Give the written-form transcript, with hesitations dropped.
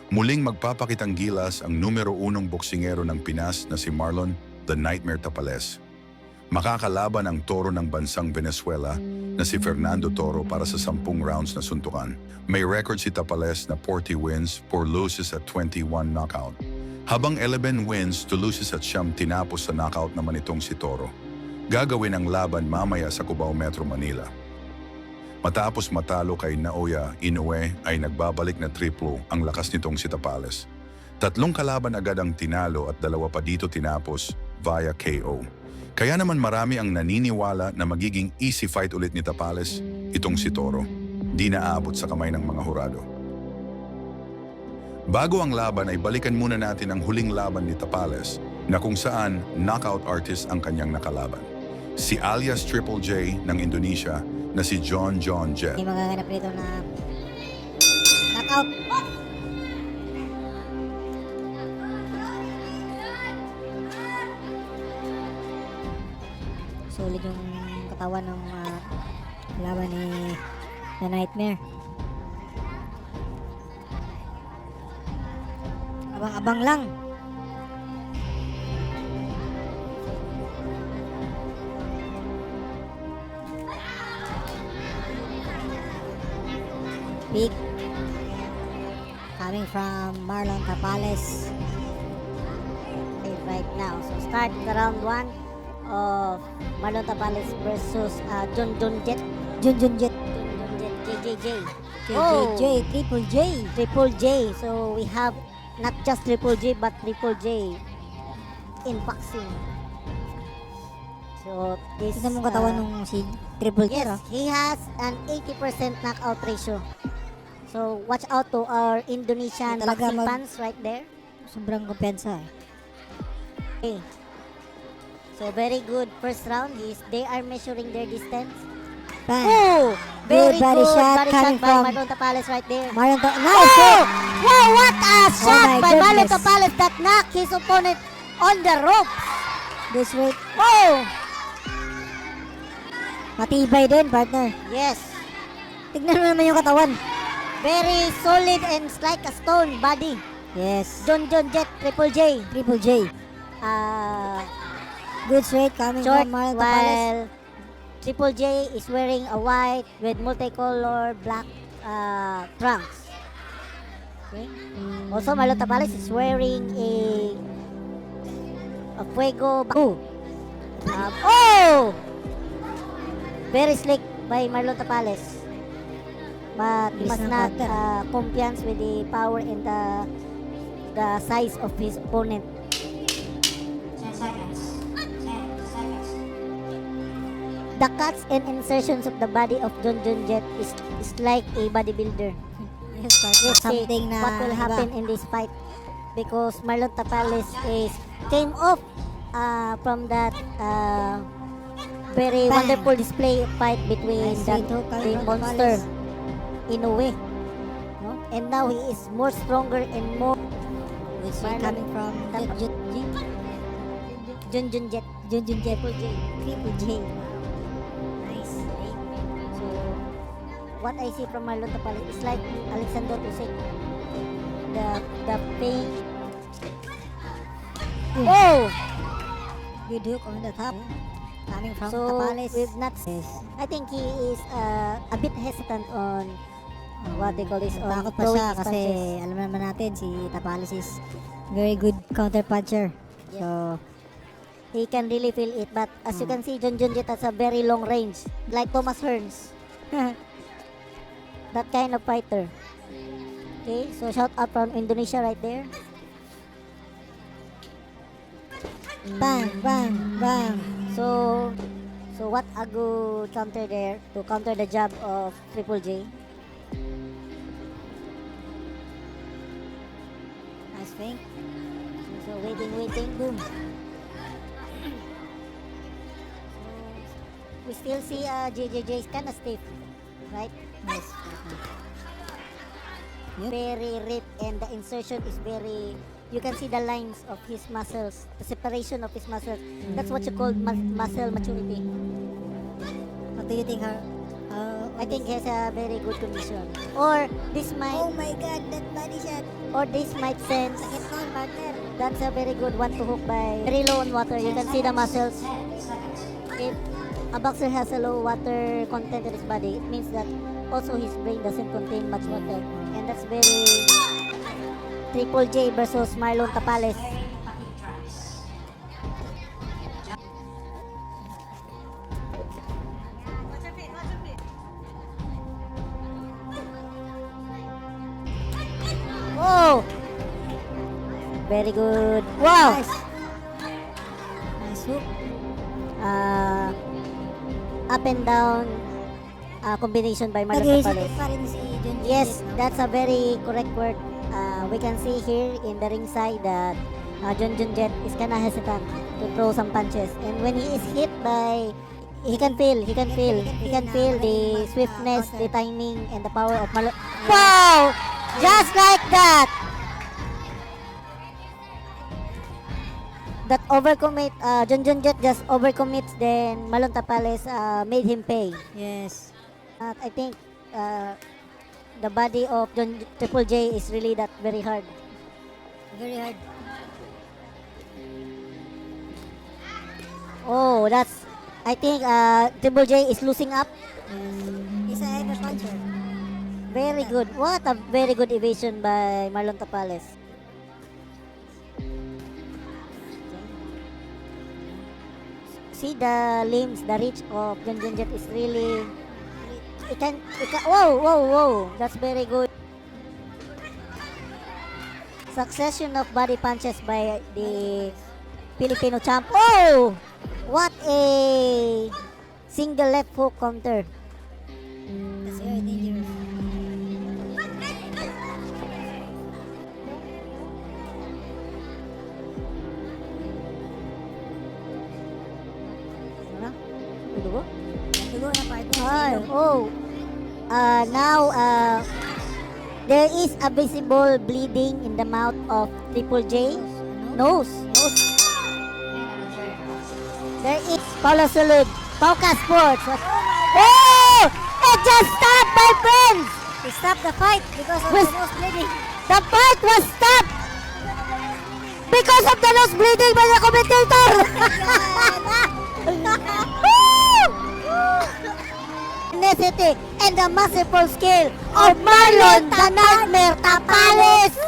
Muling magpapakitang gilas ang numero 1 boksingero ng Pinas na si Marlon "The Nightmare" Tapales. Makakalaban ang toro ng bansang Venezuela na si Fernando Toro para sa 10 rounds na suntukan. May record si Tapales na 40 wins, 4 losses at 21 knockout. Habang 11 wins, 2 losses at 9 tinapos sa knockout naman itong si Toro. Gagawin ang laban mamaya sa Cubao, Metro Manila. Matapos matalo kay Naoya Inoue ay nagbabalik na triplo ang lakas nitong si Tapales. 3 kalaban agad ang tinalo at 2 pa dito tinapos via KO. Kaya naman marami ang naniniwala na magiging easy fight ulit ni Tapales itong si Toro. Di naabot sa kamay ng mga hurado. Bago ang laban ay balikan muna natin ang huling laban ni Tapales na kung saan knockout artist ang kanyang nakalaban. Si alias Triple J ng Indonesia na si John Jet. May magaganap rito na knockout. Sulit yung katawan ng laban ni The Nightmare. Abang-abang lang. Big coming from Marlon Tapales right now. So start the round 1 of Marlon Tapales versus John Jet. Triple J. So we have not just Triple J but Triple J in boxing. So this Tignan mo katawan nung si Triple J. yes, he has an 80% knockout ratio. So watch out to our Indonesian Talaga boxing fans right there. Sobrang kumpensa eh. Okay. So very good first round. They are measuring their distance. Bang. Oh, very Good body good shot body coming shot by from Marlon Tapales right there. Marlon Oh! Nice! Wow, what a shot my by Marlon goodness. Tapales that knocked his opponent on the rope. This weight, Oh, matibay din, partner. yes. Tignan mo naman yung katawan. Very solid and it's like a stone body. Yes. John Jet, Triple J. Triple J. Good straight coming Short from Marlon Tapales. while Triple J is wearing a white with multicolor black trunks. Okay. Also, Marlon Tapales is wearing a fuego. Oh! Very slick by Marlon Tapales. But he Bilis must ng not counter. confiance with the power and the size of his opponent. The cuts and insertions of the body of John Jet is like a bodybuilder. Yes, partner. Let's see Something na what will iba. happen in this fight because Marlon Tapales came off from that very Bang. wonderful display fight between Nice that straight hook coming the from monster Tapales. Inoue. No? And now he is more stronger and more Good straight coming from John Jet. Triple J. Triple J. Nice. So, what I see from Marlon Tapales is like Alexander Usyk. The pain. Oh! Good hook on the top. Coming from So, Tapales. we've not. I think he is a bit hesitant on what they call this on Takot pa throwing siya his kasi punches. alam naman natin si Tapales is very good counter puncher. So, He can really feel it, but as you can see, John Jet has a very long range, like Thomas Hearns. That kind of fighter. Okay, so shout out from Indonesia right there. bang, bang, bang. So what a good counter there to counter the jab of Triple J. Nice fake. So waiting, boom. We still see JJJ is kind of stiff, right? Nice. Yep. Very ripped and the insertion is very you can see the lines of his muscles, the separation of his muscles. That's what you call muscle maturity. What do you think, I think he has a very good condition. Or this might, Oh my God, that body shot. or this might sense Sakit nun, partner. that's a very good one to hook by very low on water. You can see the muscles. If a boxer has a low water content in his body, it means that also his brain doesn't contain much water. And that's very Triple J versus Marlon Tapales. Whoa! Very good. Wow! Nice. Nice hook. Up and down combination by Marlon Nag-iisipit Tapales. pa rin si John John Yes, Jet, no? that's a very correct word. We can see here in the ringside that John John Jet is kind of hesitant to throw some punches. And when he is hit by, he can feel the swiftness, the timing, and the power of Marlon. Wow! Just like that! That overcommit, John John Jet just overcommits, then Marlon Tapales made him pay. Yes. I think the body of Triple J is really that very hard. Very hard. Oh, that's, I think Triple J is losing up. He's a heavy puncher. Very good. What a very good evasion by Marlon Tapales. See the limbs, the reach of John John Jet is really, whoa, that's very good. Succession of body punches by the Filipino champ. Oh! What a single left hook counter. That's very dangerous. Ano? Dugo? Dugo na, partner. Ay, oh. Now, there is a visible bleeding in the mouth of Triple J. Nose. There is Paulo Sulud. Pauka Sports. Oh! It just stopped, my friends! He stopped the fight because of the nose bleeding. The fight was stopped because of the nose bleeding by the commentator. Necessity and the masterful skill of Marlon the Nightmare Tapales.